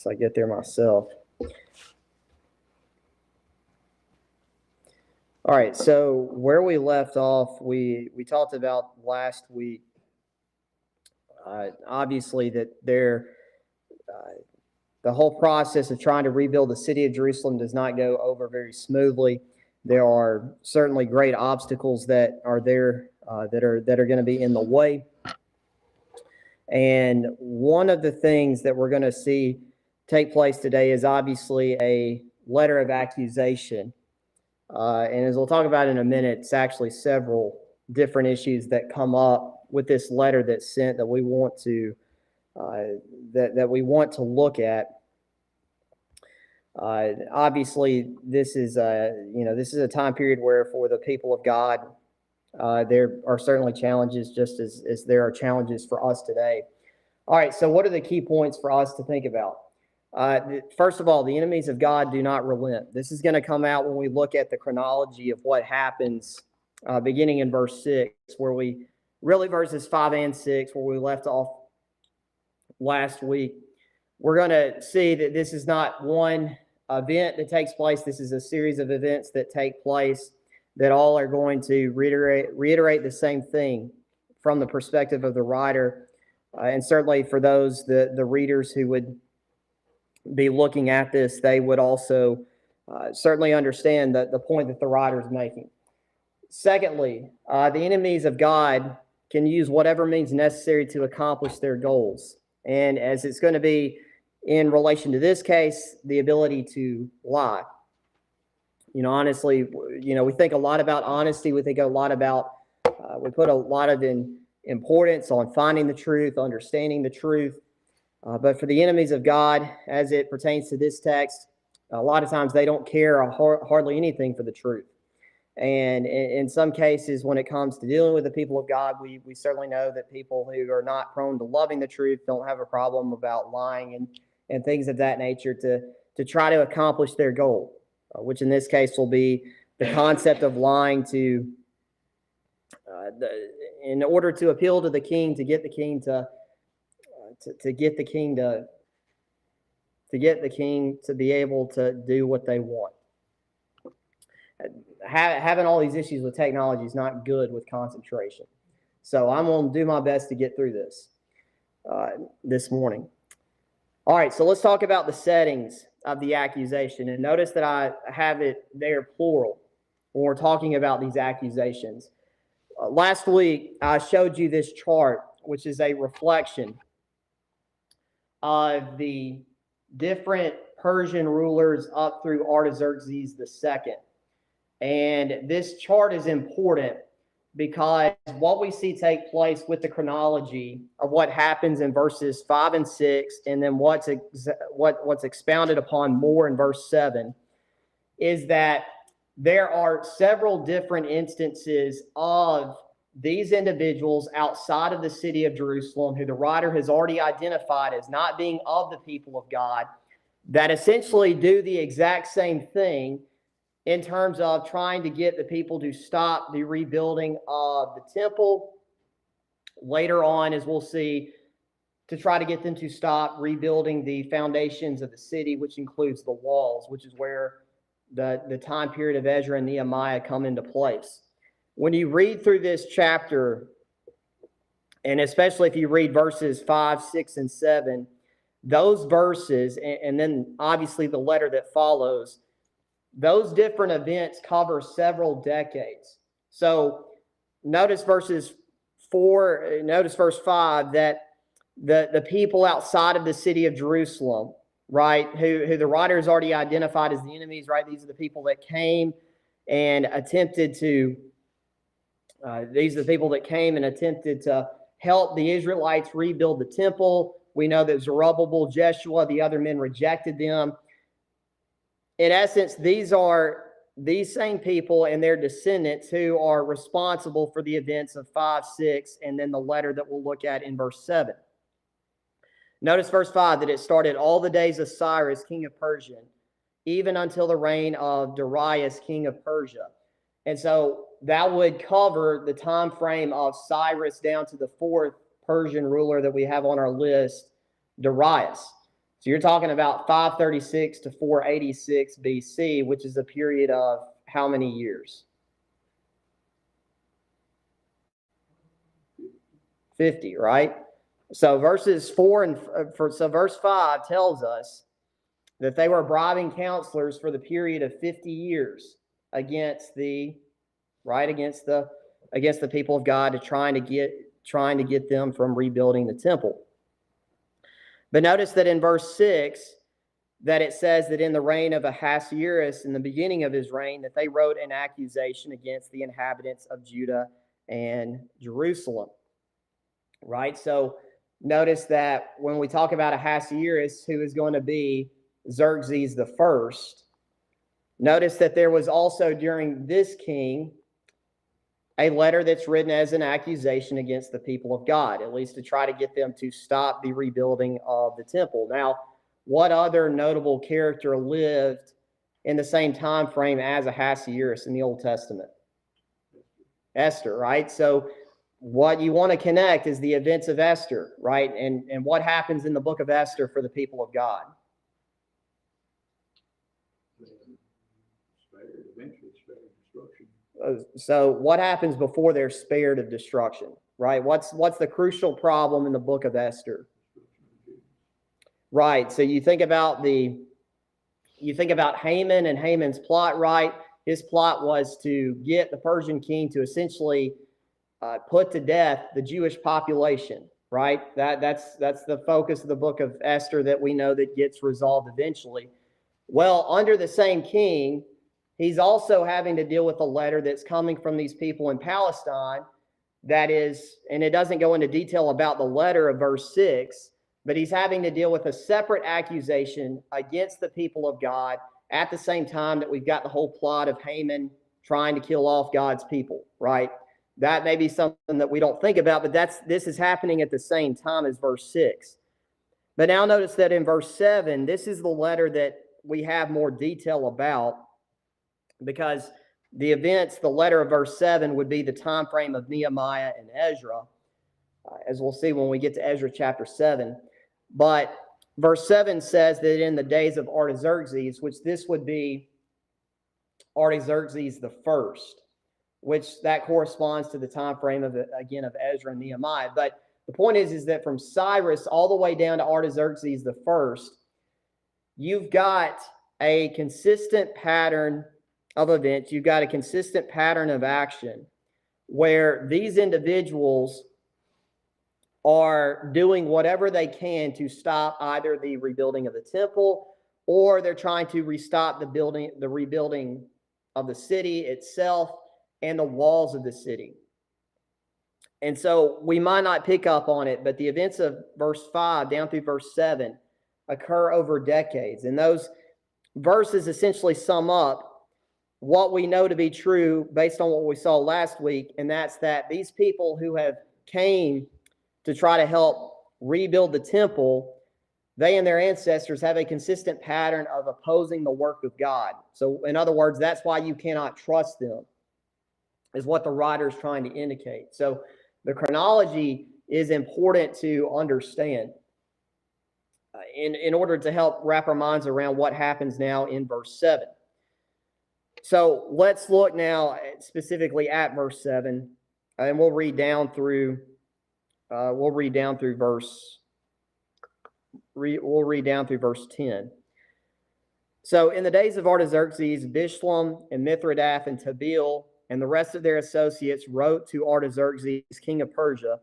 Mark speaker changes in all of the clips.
Speaker 1: So I get there myself. All right, so where we left off, we talked about last week, obviously, that the whole process of trying to rebuild the city of Jerusalem does not go over very smoothly. There are certainly great obstacles that are there that are going to be in the way. And one of the things that we're going to see take place today is obviously a letter of accusation. And as we'll talk about in a minute, it's actually several different issues that come up with this letter that's sent that we want to that we want to look at. Obviously, this is a time period where for the people of God, there are certainly challenges, just as there are challenges for us today. All right, so what are the key points for us to think about? First of all, the enemies of God do not relent. This is going to come out when we look at the chronology of what happens beginning in verse 6, where we really verses 5 and 6, where we left off last week. We're going to see that this is not one event that takes place. This is a series of events that take place that all are going to reiterate the same thing from the perspective of the writer. And certainly for those, the readers who would be looking at this, they would also certainly understand the point that the writer is making. Secondly, the enemies of God can use whatever means necessary to accomplish their goals. And as it's going to be in relation to this case, the ability to lie. Honestly, we think a lot about honesty. We think a lot about, we put a lot of importance on finding the truth, understanding the truth. But for the enemies of God, as it pertains to this text, a lot of times they don't care hardly anything for the truth. And in some cases, when it comes to dealing with the people of God, we certainly know that people who are not prone to loving the truth don't have a problem about lying and things of that nature to try to accomplish their goal, which in this case will be the concept of lying in order to appeal to the king, to get the king to get the king to be able to do what they want. Having all these issues with technology is not good with concentration. So I'm going to do my best to get through this morning. All right, so let's talk about the settings of the accusation. And notice that I have it there plural when we're talking about these accusations. Last week, I showed you this chart, which is a reflection of the different Persian rulers up through Artaxerxes II. And this chart is important because what we see take place with the chronology of what happens in verses 5 and 6, and then what's expounded upon more in verse 7, is that there are several different instances of these individuals outside of the city of Jerusalem who the writer has already identified as not being of the people of God, that essentially do the exact same thing in terms of trying to get the people to stop the rebuilding of the temple. Later on, as we'll see, to try to get them to stop rebuilding the foundations of the city, which includes the walls, which is where the time period of Ezra and Nehemiah come into place. When you read through this chapter, and especially if you read verses 5, 6, and 7, those verses, and then obviously the letter that follows, those different events cover several decades. So notice verse 5, that the people outside of the city of Jerusalem, right, who the writer has already identified as the enemies, right? These are the people that came and attempted to help the Israelites rebuild the temple. We know that Zerubbabel, Jeshua, the other men rejected them. In essence, these are these same people and their descendants who are responsible for the events of 5, 6, and then the letter that we'll look at in verse 7. Notice verse 5, that it started all the days of Cyrus, king of Persia, even until the reign of Darius, king of Persia. And so that would cover the time frame of Cyrus down to the fourth Persian ruler that we have on our list, Darius. So you're talking about 536 to 486 BC, which is a period of how many years? 50, right? So verses 4 and so verse 5 tells us that they were bribing counselors for the period of 50 years against the people of God, trying to get them from rebuilding the temple. But notice that in verse 6 that it says that in the reign of Ahasuerus, in the beginning of his reign, that they wrote an accusation against the inhabitants of Judah and Jerusalem. Right? So notice that when we talk about Ahasuerus, who is going to be Xerxes the first, notice that there was also during this king a letter that's written as an accusation against the people of God, at least to try to get them to stop the rebuilding of the temple. Now, what other notable character lived in the same time frame as Ahasuerus in the Old Testament? Esther, right? So what you want to connect is the events of Esther, right? And what happens in the book of Esther for the people of God? So what happens before they're spared of destruction, right? What's the crucial problem in the book of Esther? Right. So you think about Haman and Haman's plot, right? His plot was to get the Persian king to essentially put to death the Jewish population, right? That's the focus of the book of Esther that we know that gets resolved eventually. Well, under the same king, he's also having to deal with a letter that's coming from these people in Palestine that is, and it doesn't go into detail about the letter of verse 6, but he's having to deal with a separate accusation against the people of God at the same time that we've got the whole plot of Haman trying to kill off God's people, right? That may be something that we don't think about, but this is happening at the same time as verse 6. But now notice that in verse 7, this is the letter that we have more detail about, because the letter of verse 7 would be the time frame of Nehemiah and Ezra, as we'll see when we get to Ezra chapter 7. But verse 7 says that in the days of Artaxerxes, which this would be Artaxerxes the first, which that corresponds to the time frame of Ezra and Nehemiah. But the point is that from Cyrus all the way down to Artaxerxes the first, you've got a consistent pattern of events. You've got a consistent pattern of action where these individuals are doing whatever they can to stop either the rebuilding of the temple, or they're trying to restop the rebuilding of the city itself and the walls of the city. And so we might not pick up on it, but the events of verse 5 down through verse 7 occur over decades. And those verses essentially sum up what we know to be true based on what we saw last week, and that's that these people who have came to try to help rebuild the temple, they and their ancestors have a consistent pattern of opposing the work of God. So in other words, that's why you cannot trust them, is what the writer is trying to indicate. So the chronology is important to understand in order to help wrap our minds around what happens now in verse 7. So let's look now specifically at verse 7, and we'll read down through verse 10. So in the days of Artaxerxes, Bishlam and Mithridath and Tabeel and the rest of their associates wrote to Artaxerxes, king of Persia.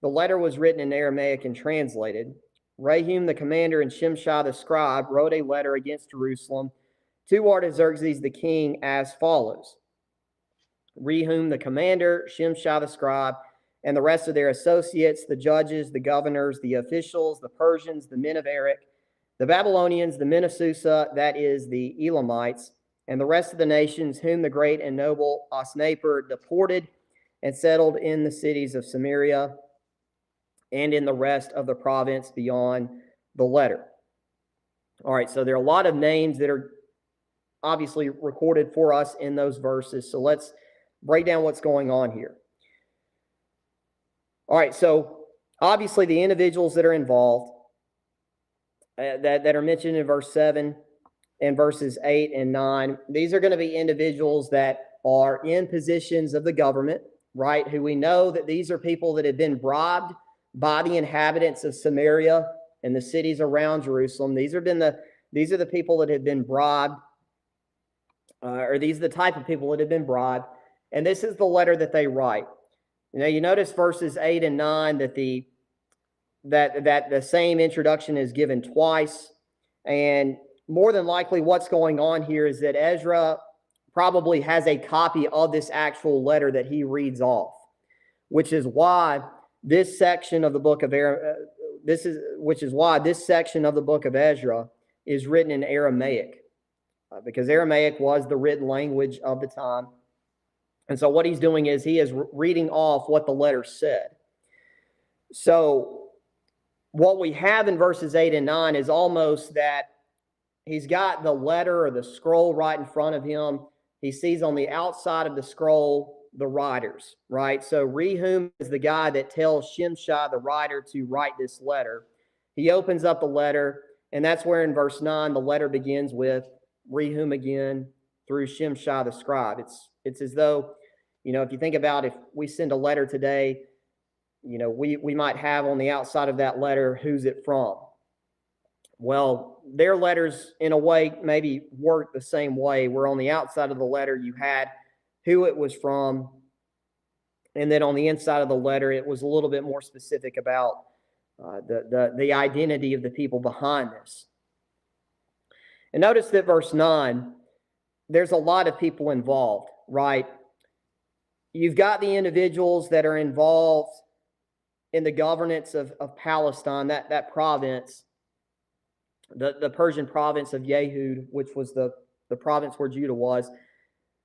Speaker 1: The letter was written in Aramaic and translated. Rahum the commander and Shimshai the scribe wrote a letter against Jerusalem to Artaxerxes the king as follows. Rahum the commander, Shimshai the scribe, and the rest of their associates, the judges, the governors, the officials, the Persians, the men of Erech, the Babylonians, the men of Susa, that is, the Elamites, and the rest of the nations whom the great and noble Osnappar deported and settled in the cities of Samaria and in the rest of the province beyond the letter. All right, so there are a lot of names that are obviously recorded for us in those verses. So let's break down what's going on here. All right, so obviously the individuals that are involved that are mentioned in verse 7 and verses 8 and 9. These are going to be individuals that are in positions of the government, right? Who we know that these are people that have been bribed by the inhabitants of Samaria and the cities around Jerusalem. These are the people that have been bribed, or these are the type of people that have been bribed. And this is the letter that they write. Now you notice verses 8 and 9 that the same introduction is given twice. And more than likely what's going on here is that Ezra probably has a copy of this actual letter that he reads off, which is why this section of the book of this section of the book of Ezra is written in Aramaic, because Aramaic was the written language of the time. And so what he's doing is he is reading off what the letter said. So what we have in verses 8 and 9 is almost that he's got the letter or the scroll right in front of him. He sees on the outside of the scroll the writers, right? So Rehum is the guy that tells Shimshai, the writer, to write this letter. He opens up the letter, and that's where in verse 9 the letter begins with Rehum again through Shimshai the scribe. It's as though, if you think about if we send a letter today, we might have on the outside of that letter, who's it from? Well, their letters, in a way, maybe work the same way, where on the outside of the letter you had who it was from, and then on the inside of the letter it was a little bit more specific about the identity of the people behind this. And notice that verse 9, there's a lot of people involved, right? You've got the individuals that are involved in the governance of Palestine, that province, the Persian province of Yehud, which was the province where Judah was.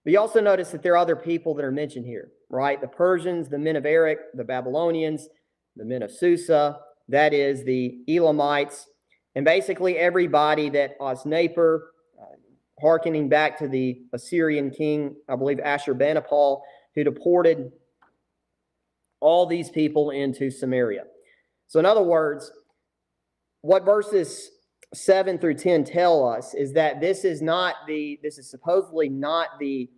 Speaker 1: But you also notice that there are other people that are mentioned here, right? The Persians, the men of Erech, the Babylonians, the men of Susa, that is the Elamites, and basically everybody that Osnapar, hearkening back to the Assyrian king, I believe Ashurbanipal, who deported all these people into Samaria. So in other words, what verses 7 through 10 tell us is that this is supposedly not the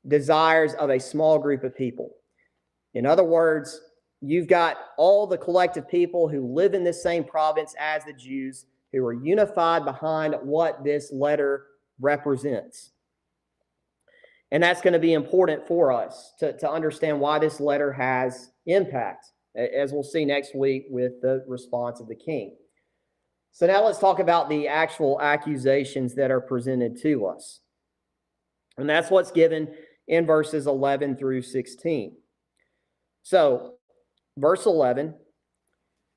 Speaker 1: desires of a small group of people. In other words, you've got all the collective people who live in this same province as the Jews, who are unified behind what this letter represents. And that's going to be important for us to understand why this letter has impact, as we'll see next week with the response of the king. So now let's talk about the actual accusations that are presented to us. And that's what's given in verses 11 through 16. So, verse 11,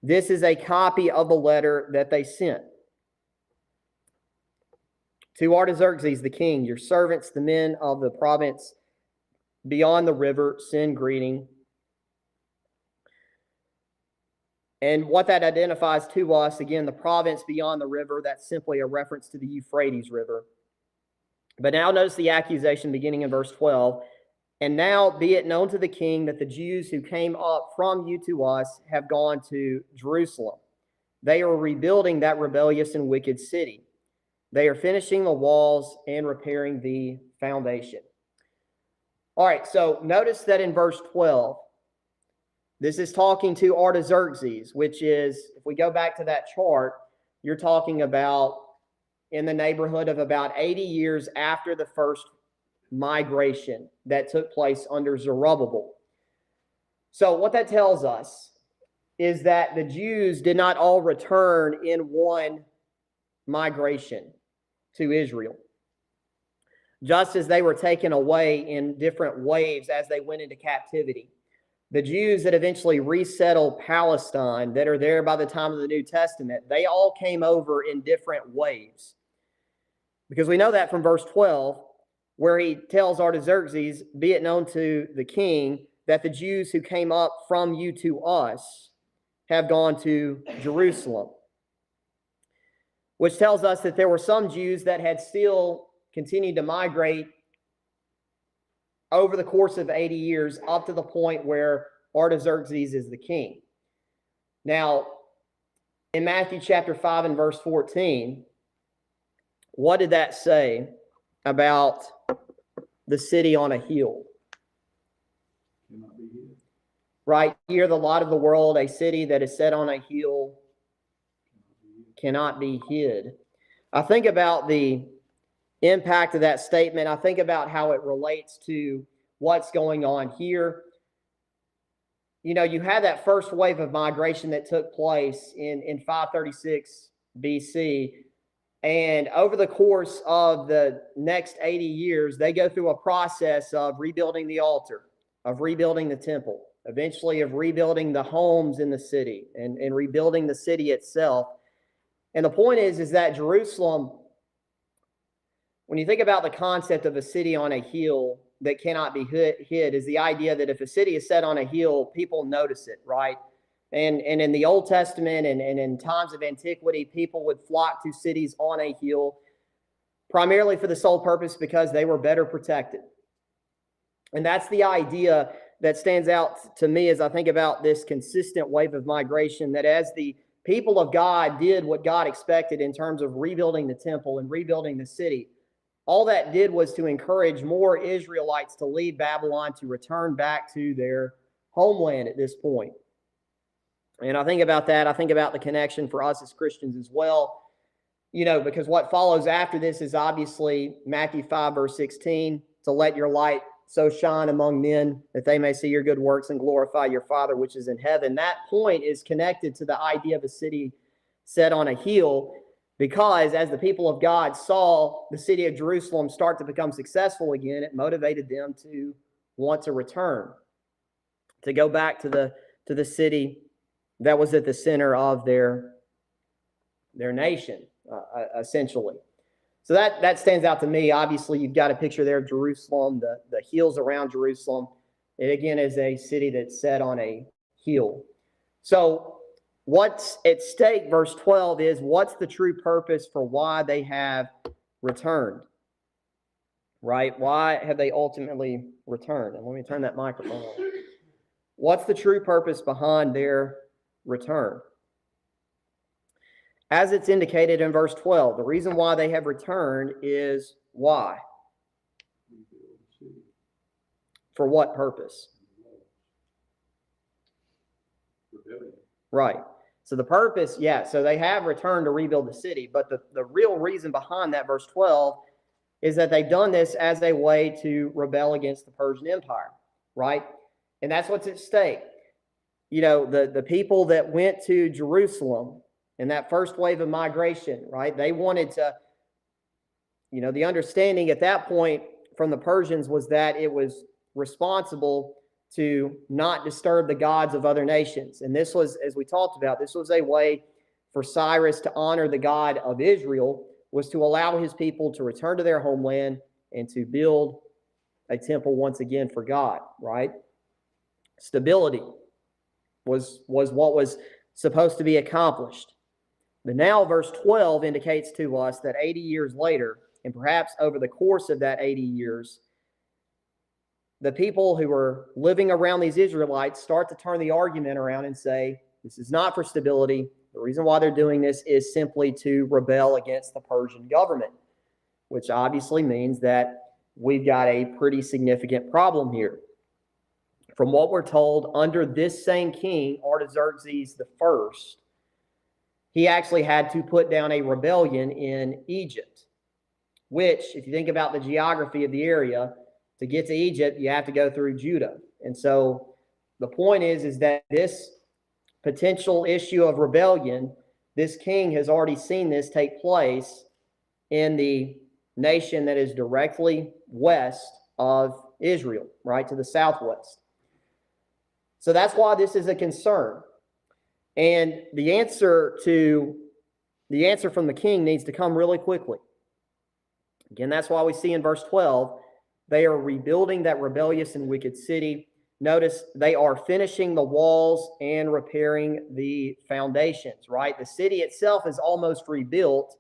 Speaker 1: this is a copy of the letter that they sent. To Artaxerxes the king, your servants, the men of the province beyond the river, send greeting. And what that identifies to us, again, the province beyond the river, that's simply a reference to the Euphrates River. But now notice the accusation beginning in verse 12. And now be it known to the king that the Jews who came up from you to us have gone to Jerusalem. They are rebuilding that rebellious and wicked city. They are finishing the walls and repairing the foundation. All right, so notice that in verse 12, this is talking to Artaxerxes, which is, if we go back to that chart, you're talking about in the neighborhood of about 80 years after the first migration that took place under Zerubbabel. So what that tells us is that the Jews did not all return in one migration to Israel, just as they were taken away in different waves as they went into captivity. The Jews that eventually resettled Palestine, that are there by the time of the New Testament, they all came over in different waves. Because we know that from verse 12, where he tells Artaxerxes, be it known to the king that the Jews who came up from you to us have gone to Jerusalem. Which tells us that there were some Jews that had still continued to migrate over the course of 80 years up to the point where Artaxerxes is the king. Now, in Matthew chapter 5 and verse 14, what did that say about the city on a hill?
Speaker 2: Cannot be hid.
Speaker 1: Right here, the light of the world, a city that is set on a hill cannot be hid. I think about the impact of that statement. I think about how it relates to what's going on here. You know, you had that first wave of migration that took place in 536 BC. And over the course of the next 80 years, they go through a process of rebuilding the altar, of rebuilding the temple, eventually of rebuilding the homes in the city and rebuilding the city itself. And the point is that Jerusalem, when you think about the concept of a city on a hill that cannot be hid, is the idea that if a city is set on a hill, people notice it, right? And in the Old Testament and in times of antiquity, people would flock to cities on a hill, primarily for the sole purpose because they were better protected. And that's the idea that stands out to me as I think about this consistent wave of migration, that as the people of God did what God expected in terms of rebuilding the temple and rebuilding the city, all that did was to encourage more Israelites to leave Babylon, to return back to their homeland at this point. And I think about that. I think about the connection for us as Christians as well, you know, because what follows after this is obviously Matthew 5, verse 16, to let your light so shine among men that they may see your good works and glorify your Father which is in heaven. That point is connected to the idea of a city set on a hill, because as the people of God saw the city of Jerusalem start to become successful again, it motivated them to want to return, to go back to the city that was at the center of their nation, essentially. So that stands out to me. Obviously, you've got a picture there of Jerusalem, the hills around Jerusalem. It again is a city that's set on a hill. So what's at stake, verse 12, is what's the true purpose for why they have returned, right? Why have they ultimately returned? And let me turn that microphone on. What's the true purpose behind their return? As it's indicated in verse 12, the reason why they have returned is why? For what purpose?
Speaker 2: Rebellion.
Speaker 1: Right. So the purpose, so they have returned to rebuild the city, but the real reason behind that, verse 12, is that they've done this as a way to rebel against the Persian Empire, right? And that's what's at stake. You know, the people that went to Jerusalem in that first wave of migration, right? They wanted to, you know, the understanding at that point from the Persians was that it was responsible to not disturb the gods of other nations. And this was, as we talked about, this was a way for Cyrus to honor the God of Israel, was to allow his people to return to their homeland and to build a temple once again for God, right? Stability was what was supposed to be accomplished. But now verse 12 indicates to us that 80 years later, and perhaps over the course of that 80 years, the people who were living around these Israelites start to turn the argument around and say, this is not for stability. The reason why they're doing this is simply to rebel against the Persian government, which obviously means that we've got a pretty significant problem here. From what we're told, under this same king, Artaxerxes I, he actually had to put down a rebellion in Egypt, which, if you think about the geography of the area, to get to Egypt, you have to go through Judah. And so the point is that this potential issue of rebellion, this king has already seen this take place in the nation that is directly west of Israel, right, to the southwest. So that's why this is a concern. And the answer from the king needs to come really quickly. Again, that's why we see in verse 12, they are rebuilding that rebellious and wicked city. Notice they are finishing the walls and repairing the foundations, right? The city itself is almost rebuilt.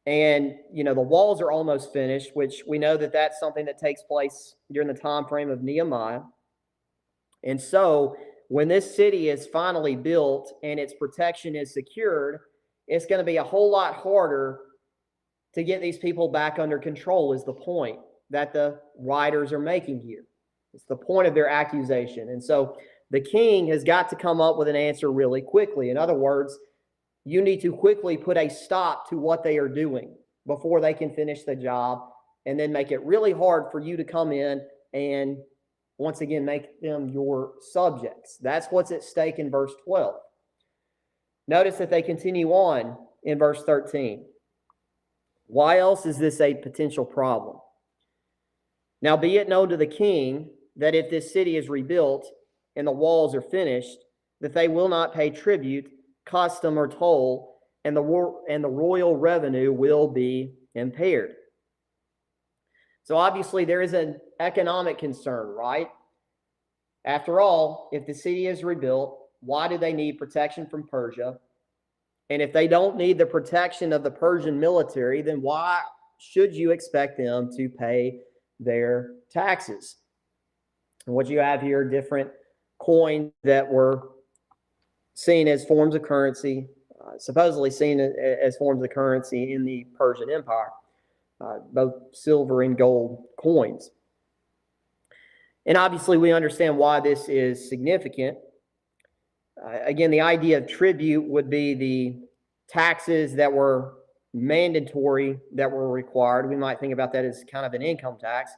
Speaker 1: And, you know, the walls are almost finished, which we know that that's something that takes place during the time frame of Nehemiah. And so when this city is finally built and its protection is secured, it's going to be a whole lot harder to get these people back under control, is the point that the writers are making here. It's the point of their accusation. And so the king has got to come up with an answer really quickly. In other words, you need to quickly put a stop to what they are doing before they can finish the job, and then make it really hard for you to come in and once again make them your subjects. That's what's at stake in verse 12. Notice that they continue on in verse 13. Why else is this a potential problem? Now be it known to the king that if this city is rebuilt and the walls are finished, that they will not pay tribute, custom, or toll, and the royal revenue will be impaired. So obviously there is an economic concern, right? After all, if the city is rebuilt, why do they need protection from Persia? And if they don't need the protection of the Persian military, then why should you expect them to pay their taxes? And what you have here are different coins that were seen as forms of currency, supposedly seen as forms of currency in the Persian Empire, both silver and gold coins. And obviously we understand why this is significant. Again, the idea of tribute would be the taxes that were mandatory, that were required. We might think about that as kind of an income tax.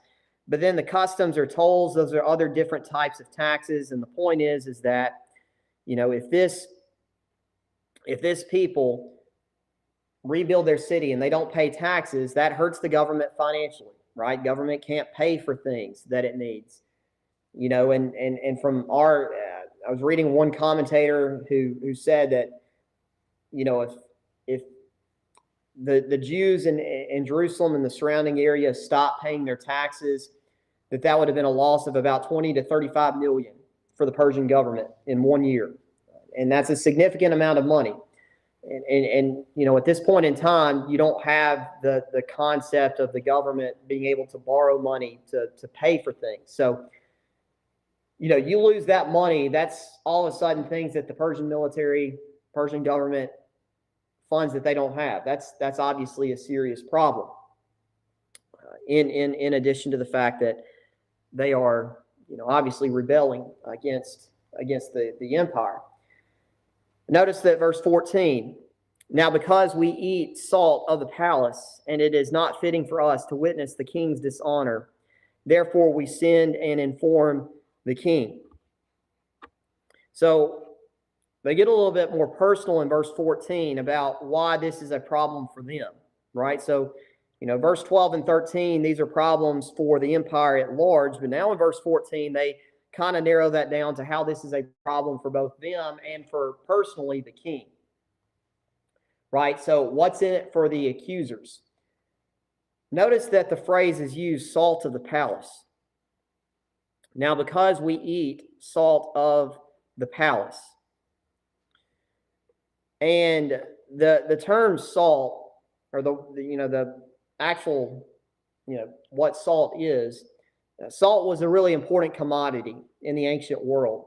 Speaker 1: But then the customs or tolls, those are other different types of taxes. And the point is that, if this people rebuild their city and they don't pay taxes, that hurts the government financially, right? Government can't pay for things that it needs. And from our, I was reading one commentator who said that, if the Jews in Jerusalem and the surrounding area stopped paying their taxes, that would have been a loss of about 20 to 35 million for the Persian government in 1 year. And that's a significant amount of money. And at this point in time, you don't have the concept of the government being able to borrow money to pay for things. So, you lose that money, that's all of a sudden things that the Persian military, Persian government funds that they don't have. That's obviously a serious problem. In addition to the fact that they are, obviously rebelling against the empire. Notice that verse 14. Now, because we eat salt of the palace, and it is not fitting for us to witness the king's dishonor, therefore we send and inform the king. So they get a little bit more personal in verse 14 about why this is a problem for them, right? So, verse 12 and 13, these are problems for the empire at large. But now in verse 14, they kind of narrow that down to how this is a problem for both them and for personally the king, right? So what's in it for the accusers? Notice that the phrase is used, salt of the palace. Now, because we eat salt of the palace, and the term salt, or the actual, what salt is, salt was a really important commodity in the ancient world.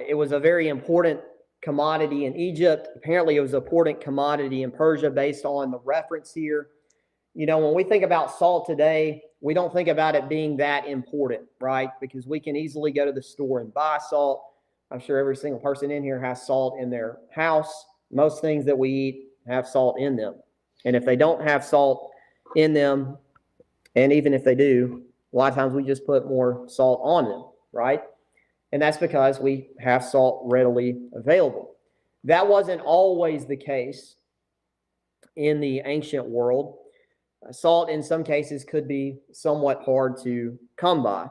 Speaker 1: It was a very important commodity in Egypt. Apparently, it was an important commodity in Persia based on the reference here. When we think about salt today, we don't think about it being that important, right? Because we can easily go to the store and buy salt. I'm sure every single person in here has salt in their house. Most things that we eat have salt in them. And if they don't have salt in them, and even if they do, a lot of times we just put more salt on them, right? And that's because we have salt readily available. That wasn't always the case in the ancient world. Salt in some cases could be somewhat hard to come by.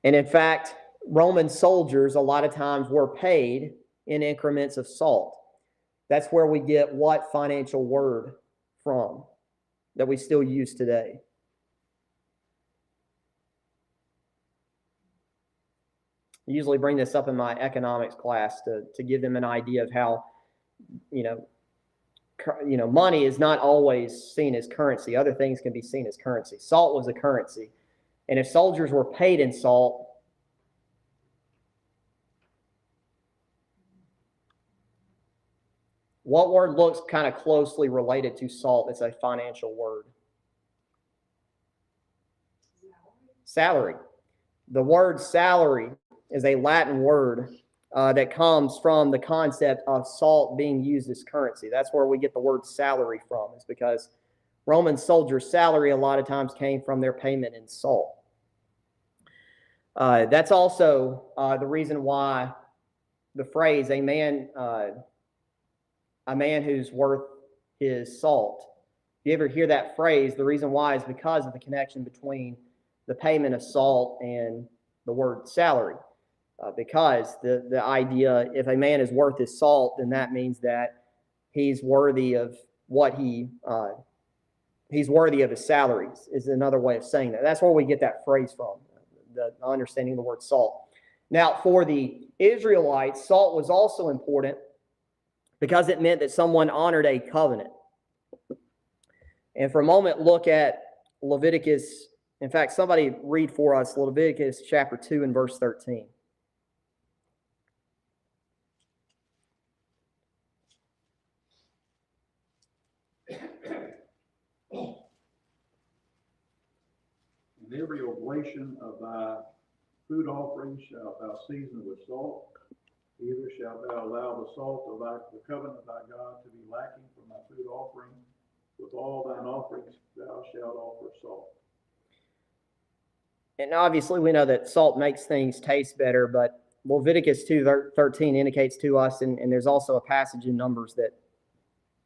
Speaker 1: And in fact, Roman soldiers a lot of times were paid in increments of salt. That's where we get what financial word from that we still use today? I usually bring this up in my economics class to give them an idea of how, money is not always seen as currency. Other things can be seen as currency. Salt was a currency. And if soldiers were paid in salt, What word looks kind of closely related to salt? It's a financial word. Salary. The word salary is a Latin word that comes from the concept of salt being used as currency. That's where we get the word salary from, is because Roman soldiers' salary a lot of times came from their payment in salt. That's also the reason why the phrase "a man who's worth his salt." If you ever hear that phrase, the reason why is because of the connection between the payment of salt and the word salary. Because the idea, if a man is worth his salt, then that means that he's worthy of what he's worthy of his salaries, is another way of saying that. That's where we get that phrase from, the understanding of the word salt. Now, for the Israelites, salt was also important because it meant that someone honored a covenant. And for a moment, look at Leviticus. In fact, somebody read for us Leviticus chapter 2 and verse 13.
Speaker 2: And every oblation of thy food offering shalt thou season with salt. Neither shalt thou allow the salt of the covenant of thy God to be lacking from thy food offering. With all thine offerings thou shalt offer salt.
Speaker 1: And obviously we know that salt makes things taste better, but Leviticus 2:13 indicates to us, and there's also a passage in Numbers that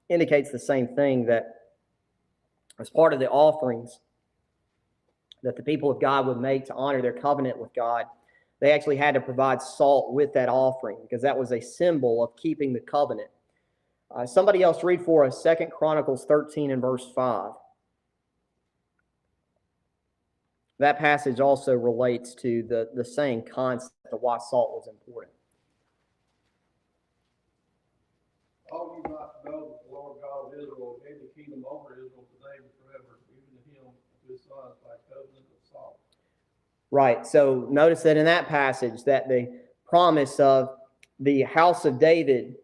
Speaker 1: indicates the same thing, that as part of the offerings that the people of God would make to honor their covenant with God, they actually had to provide salt with that offering because that was a symbol of keeping the covenant. Somebody else read for us 2 Chronicles 13 and verse 5. That passage also relates to the same concept of why salt was important.
Speaker 3: All you not know that the Lord God of Israel gave the kingdom over Israel today and forever, even to him, to his sons, by covenant of salt.
Speaker 1: Right. So notice that in that passage that the promise of the house of David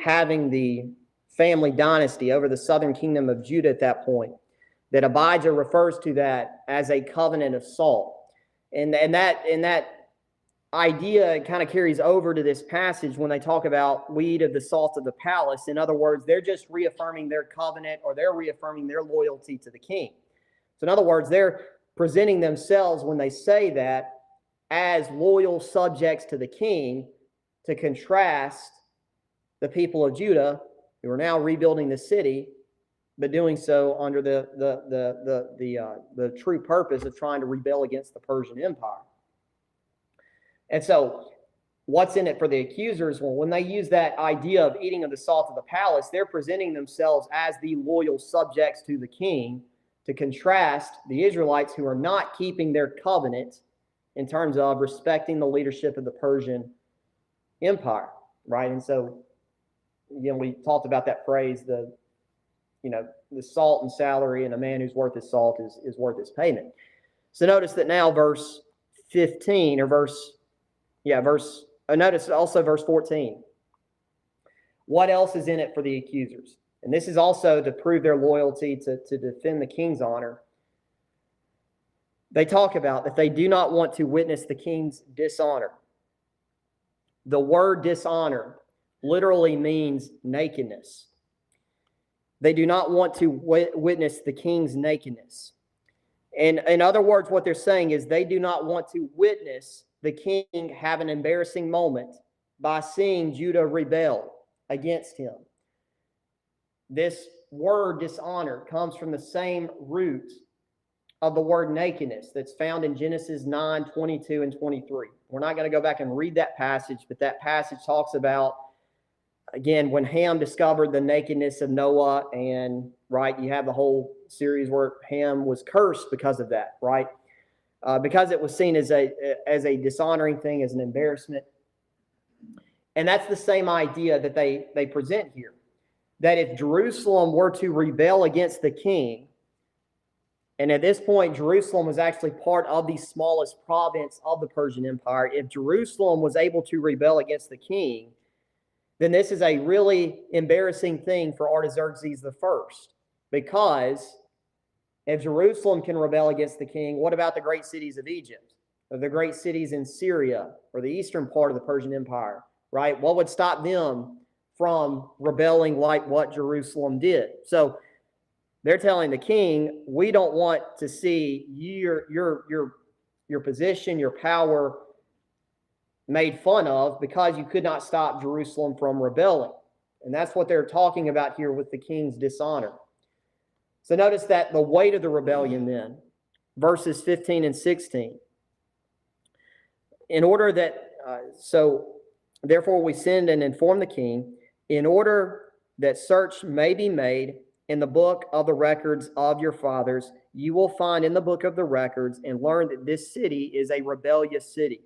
Speaker 1: having the family dynasty over the southern kingdom of Judah at that point, that Abijah refers to that as a covenant of salt. And that idea kind of carries over to this passage when they talk about we eat of the salt of the palace. In other words, they're just reaffirming their covenant, or they're reaffirming their loyalty to the king. So in other words, they're presenting themselves, when they say that, as loyal subjects to the king, to contrast the people of Judah who are now rebuilding the city, but doing so under the true purpose of trying to rebel against the Persian Empire. And so what's in it for the accusers? Well, when they use that idea of eating of the salt of the palace, they're presenting themselves as the loyal subjects to the king, to contrast the Israelites who are not keeping their covenant in terms of respecting the leadership of the Persian Empire, right? And so, again, we talked about that phrase, the salt and salary, and a man who's worth his salt is worth his payment. So notice that now verse 15, or notice also verse 14. What else is in it for the accusers? And this is also to prove their loyalty to defend the king's honor. They talk about that they do not want to witness the king's dishonor. The word dishonor literally means nakedness. They do not want to witness the king's nakedness. And in other words, what they're saying is they do not want to witness the king have an embarrassing moment by seeing Judah rebel against him. This word dishonor comes from the same root of the word nakedness that's found in Genesis 9, 22 and 23. We're not going to go back and read that passage, but that passage talks about, again, when Ham discovered the nakedness of Noah, and right, you have the whole series where Ham was cursed because of that, right? Because it was seen as a dishonoring thing, as an embarrassment. And that's the same idea that they present here. That if Jerusalem were to rebel against the king, and at this point, Jerusalem was actually part of the smallest province of the Persian Empire. If Jerusalem was able to rebel against the king, then this is a really embarrassing thing for Artaxerxes I, because if Jerusalem can rebel against the king, what about the great cities of Egypt, or the great cities in Syria, or the eastern part of the Persian Empire, right? What would stop them from rebelling like what Jerusalem did? So they're telling the king, we don't want to see your position, your power made fun of because you could not stop Jerusalem from rebelling. And that's what they're talking about here with the king's dishonor. So notice that the weight of the rebellion then, verses 15 and 16. In order that, therefore we send and inform the king, in order that search may be made in the book of the records of your fathers, you will find in the book of the records and learn that this city is a rebellious city,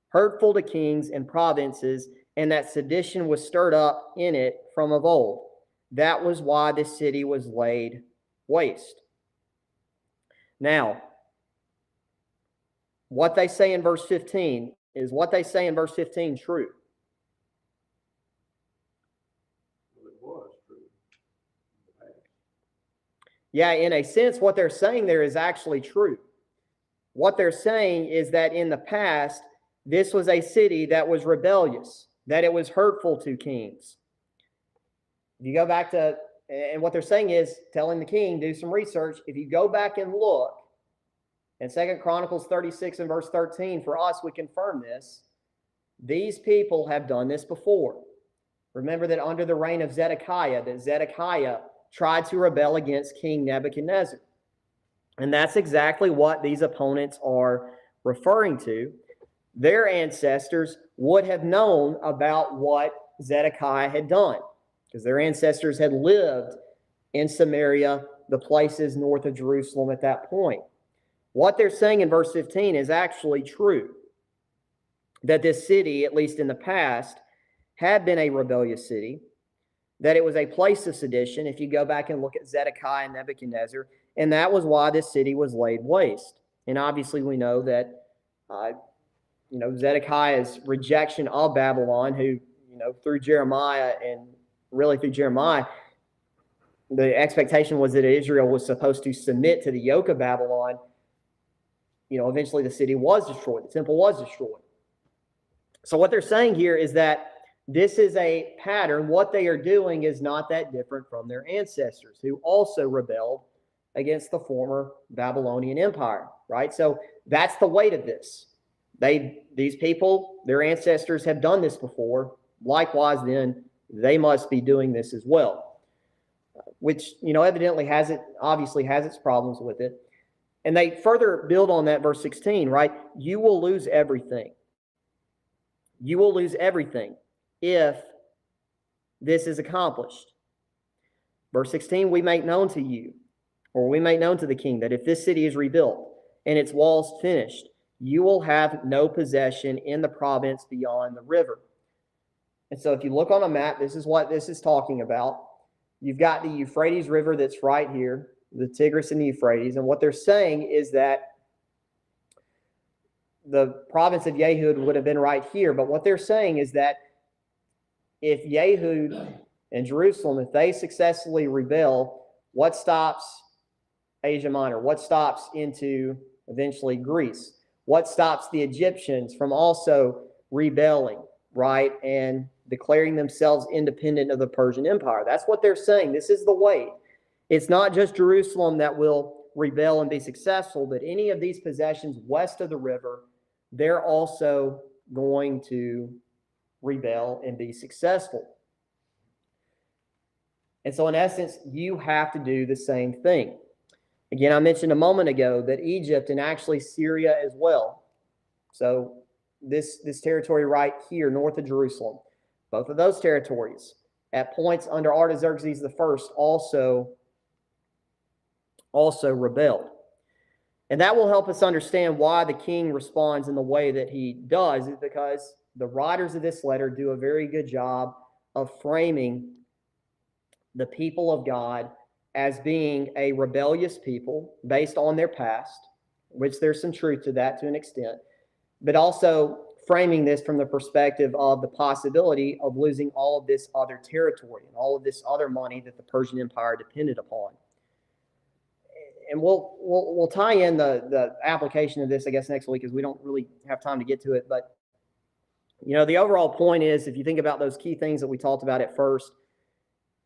Speaker 1: hurtful to kings and provinces, and that sedition was stirred up in it from of old. That was why this city was laid waste. Now, what they say in verse 15, is what they say in verse 15 true?
Speaker 2: Well, it was true.
Speaker 1: Yeah, in a sense, what they're saying there is actually true. What they're saying is that in the past, this was a city that was rebellious, that it was hurtful to kings. If you go back to, and what they're saying is, telling the king, do some research. If you go back and look, in 2 Chronicles 36 and verse 13, for us, we confirm this. These people have done this before. Remember that under the reign of Zedekiah, that Zedekiah tried to rebel against King Nebuchadnezzar. And that's exactly what these opponents are referring to. Their ancestors would have known about what Zedekiah had done, because their ancestors had lived in Samaria, the places north of Jerusalem at that point. What they're saying in verse 15 is actually true, that this city, at least in the past, had been a rebellious city, that it was a place of sedition, if you go back and look at Zedekiah and Nebuchadnezzar, and that was why this city was laid waste. And obviously we know that, Zedekiah's rejection of Babylon, who, through Jeremiah and really through Jeremiah, the expectation was that Israel was supposed to submit to the yoke of Babylon. Eventually the city was destroyed. The temple was destroyed. So what they're saying here is that this is a pattern. What they are doing is not that different from their ancestors, who also rebelled against the former Babylonian Empire, right? So that's the weight of this. These people, their ancestors have done this before. Likewise, then, they must be doing this as well, which, evidently obviously has its problems with it. And they further build on that, verse 16, right? You will lose everything. You will lose everything if this is accomplished. Verse 16, we make known to you, or we make known to the king, that if this city is rebuilt and its walls finished, you will have no possession in the province beyond the river. And so if you look on a map, this is what this is talking about. You've got the Euphrates River that's right here, the Tigris and the Euphrates. And what they're saying is that the province of Yehud would have been right here. But what they're saying is that if Yehud and Jerusalem, if they successfully rebel, what stops Asia Minor? What stops into eventually Greece? What stops the Egyptians from also rebelling, right, and declaring themselves independent of the Persian Empire? That's what they're saying. This is the weight. It's not just Jerusalem that will rebel and be successful, but any of these possessions west of the river, they're also going to rebel and be successful. And so in essence, you have to do the same thing. Again, I mentioned a moment ago that Egypt and actually Syria as well. So this territory right here, north of Jerusalem, both of those territories at points under Artaxerxes I also rebelled. And that will help us understand why the king responds in the way that he does, is because the writers of this letter do a very good job of framing the people of God as being a rebellious people based on their past, which there's some truth to that to an extent, but also framing this from the perspective of the possibility of losing all of this other territory and all of this other money that the Persian Empire depended upon. And we'll tie in the application of this, I guess, next week, because we don't really have time to get to it. But the overall point is, if you think about those key things that we talked about at first,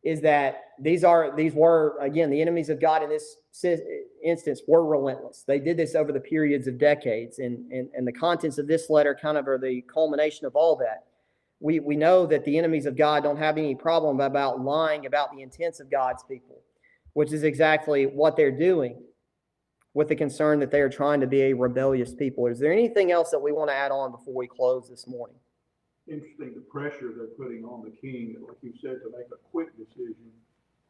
Speaker 1: is that these were, again, the enemies of God in this instance were relentless. They did this over the periods of decades, and the contents of this letter kind of are the culmination of all that. We know that the enemies of God don't have any problem about lying about the intents of God's people, which is exactly what they're doing, with the concern that they are trying to be a rebellious people. Is there anything else that we want to add on before we close this morning?
Speaker 2: Interesting, the pressure they're putting on the king, like you said, to make a quick decision.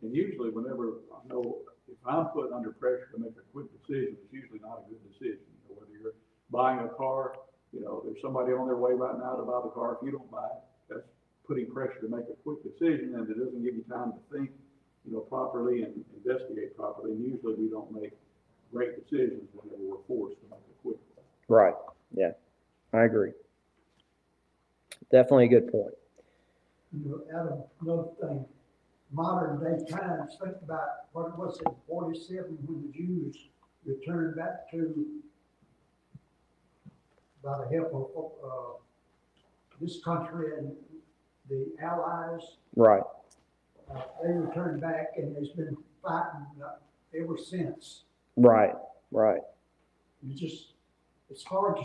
Speaker 2: And usually whenever I know if I'm put under pressure to make a quick decision, it's usually not a good decision. Whether you're buying a car, there's somebody on their way right now to buy the car. If you don't buy it, that's putting pressure to make a quick decision, and it doesn't give you time to think, properly and investigate properly. And usually we don't make great decisions whenever we're forced to make a quick one.
Speaker 1: Right. Yeah, I agree. Definitely a good point.
Speaker 4: Adam, another thing, modern day times, think about what was it, 47, when the Jews returned back to, by the help of this country and the Allies. Right. They returned back, and there's been fighting ever since. Right. It's hard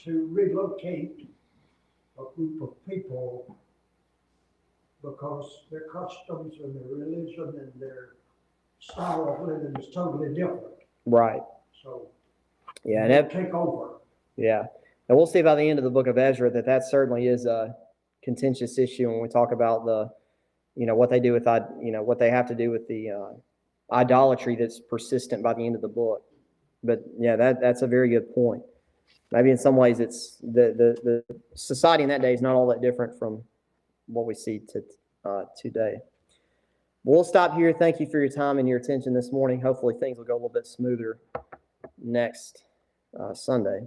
Speaker 4: to relocate a group of people because their customs and their religion and their style of living is totally different. Right. So yeah, and take over. Yeah, and we'll see by the end of the book of Ezra that certainly is a contentious issue when we talk about what they do with what they have to do with the idolatry that's persistent by the end of the book. But yeah, that's a very good point. Maybe in some ways it's the society in that day is not all that different from what we see today. We'll stop here. Thank you for your time and your attention this morning. Hopefully things will go a little bit smoother next Sunday.